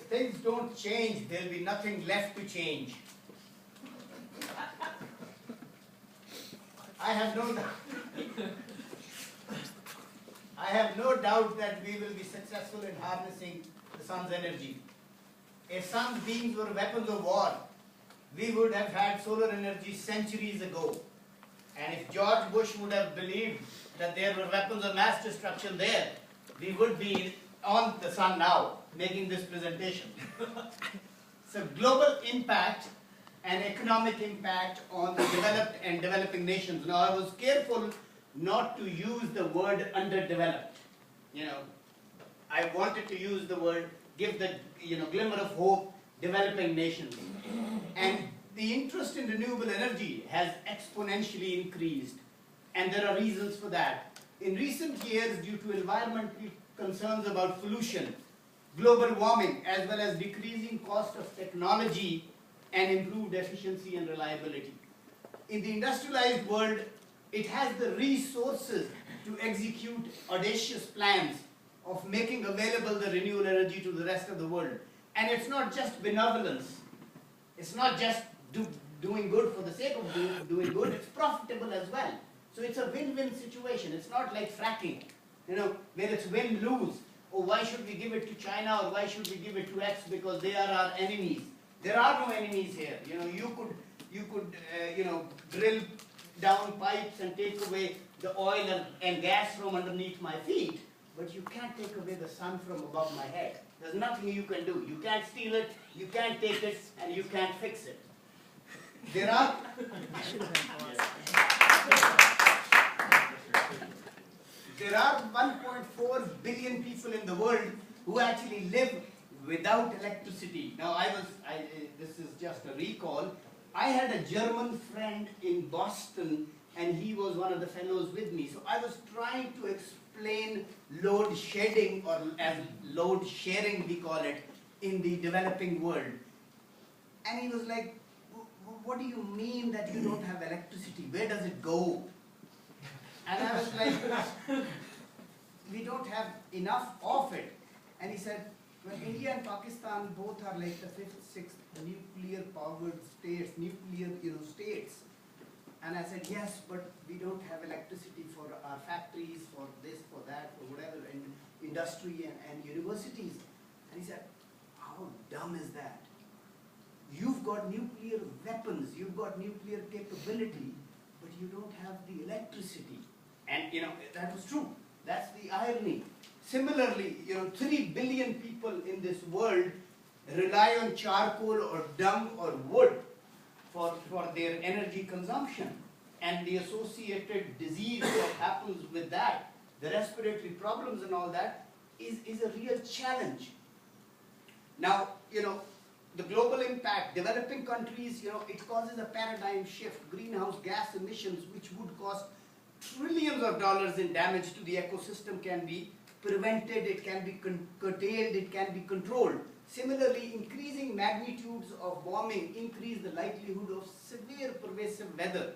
things don't change, there'll be nothing left to change. I have no doubt that we will be successful in harnessing the sun's energy. If sun's beams were weapons of war, we would have had solar energy centuries ago. And if George Bush would have believed that there were weapons of mass destruction there, we would be on the sun now, making this presentation. So global impact and economic impact on the developed and developing nations. Now I was careful not to use the word underdeveloped. I wanted to use the word, give the glimmer of hope, developing nations. And the interest in renewable energy has exponentially increased, and there are reasons for that. In recent years, due to environmental concerns about pollution, global warming, as well as decreasing cost of technology and improved efficiency and reliability. In the industrialized world, it has the resources to execute audacious plans of making available the renewable energy to the rest of the world. And it's not just benevolence. It's not just doing good for the sake of doing good. It's profitable as well. So it's a win-win situation. It's not like fracking, where it's win-lose. Oh, why should we give it to China, or why should we give it to X because they are our enemies? There are no enemies here. You could drill down pipes and take away the oil and gas from underneath my feet, but you can't take away the sun from above my head. There's nothing you can do. You can't steal it, you can't take it, and you can't fix it. There are there are 1.4 billion people in the world who actually live without electricity. Now this is just a recall. I had a German friend in Boston, and he was one of the fellows with me. So I was trying to explain load shedding, or as load sharing we call it, in the developing world. And he was like, what do you mean that you don't have electricity? Where does it go? And I was like, we don't have enough of it. And he said, well, India and Pakistan both are like the 5th, 6th nuclear-powered states, states. And I said, yes, but we don't have electricity for our factories, for this, for that, for whatever, and industry and universities. And he said, how dumb is that? You've got nuclear weapons, you've got nuclear capability, but you don't have the electricity. And that was true. That's the irony. Similarly, 3 billion people in this world rely on charcoal or dung or wood for their energy consumption. And the associated disease that happens with that, the respiratory problems and all that, is a real challenge. Now, the global impact, developing countries, it causes a paradigm shift. Greenhouse gas emissions, which would cost trillions of dollars in damage to the ecosystem, can be prevented, it can be curtailed, it can be controlled. Similarly, increasing magnitudes of warming increase the likelihood of severe pervasive weather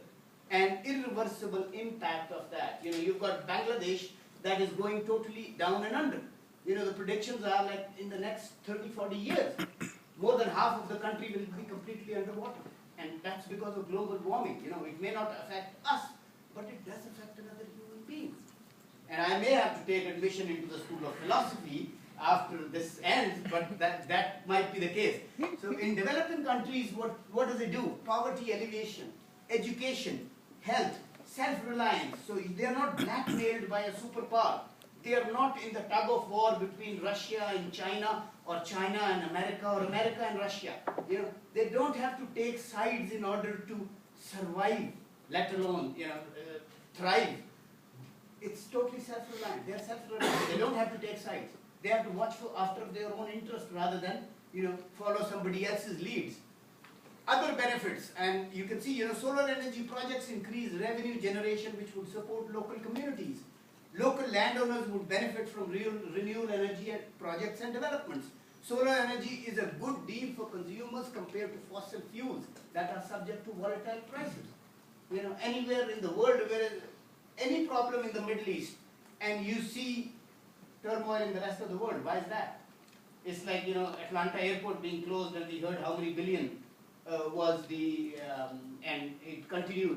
and irreversible impact of that. You've got Bangladesh that is going totally down and under. The predictions are like in the next 30, 40 years, more than half of the country will be completely underwater. And that's because of global warming. It may not affect us, but it does affect another human beings. And I may have to take admission into the School of Philosophy after this ends, but that might be the case. So in developing countries, what does it do? Poverty alleviation, education, health, self-reliance. So they are not blackmailed by a superpower. They are not in the tug of war between Russia and China, or China and America, or America and Russia. They don't have to take sides in order to survive, let alone thrive. It's totally self-reliant. They are self-reliant. They don't have to take sides. They have to watch after their own interest rather than follow somebody else's leads. Other benefits, and you can see solar energy projects increase revenue generation, which would support local communities. Local landowners would benefit from renewable energy projects and developments. Solar energy is a good deal for consumers compared to fossil fuels that are subject to volatile prices. Anywhere in the world where any problem in the Middle East, and you see turmoil in the rest of the world. Why is that? It's like, Atlanta airport being closed, and we heard how many billion was the, and it continued,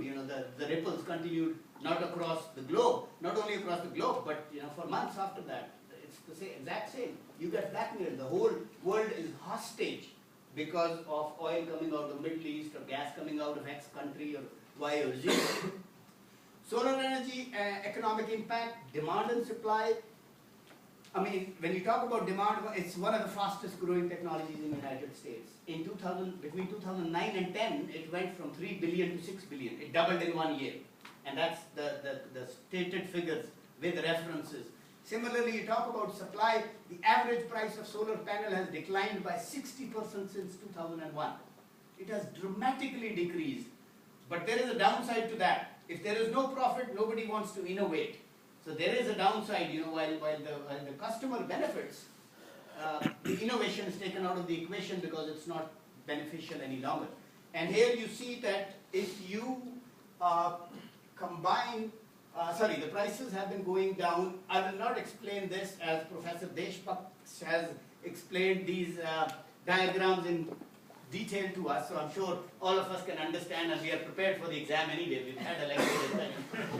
the ripples continued not across the globe, not only across the globe, but, for months after that. It's the same, exact same. You get blackmailed. The whole world is hostage because of oil coming out of the Middle East, or gas coming out of X country, or Y or Z. Solar energy, economic impact, demand and supply. I mean, when you talk about demand, it's one of the fastest growing technologies in the United States. Between 2009 and 10, it went from 3 billion to 6 billion. It doubled in 1 year. And that's the stated figures with references. Similarly, you talk about supply, the average price of solar panel has declined by 60% since 2001. It has dramatically decreased. But there is a downside to that. If there is no profit, nobody wants to innovate. So there is a downside, while the customer benefits, the innovation is taken out of the equation because it's not beneficial any longer. And here you see that if you combine, the prices have been going down. I will not explain this as Professor Deshpaksh has explained these diagrams in detail to us, so I'm sure all of us can understand, and we are prepared for the exam anyway. We've had a lecture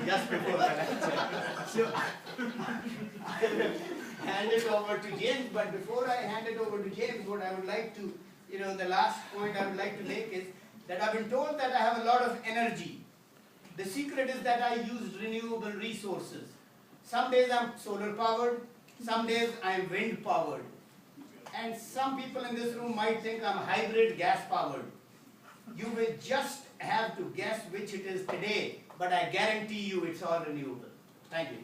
just before the lecture. So I will hand it over to James, but before I hand it over to James, what I would like to, the last point I would like to make is that I've been told that I have a lot of energy. The secret is that I use renewable resources. Some days I'm solar powered, some days I'm wind powered. And some people in this room might think I'm hybrid gas powered. You will just have to guess which it is today, but I guarantee you it's all renewable. Thank you.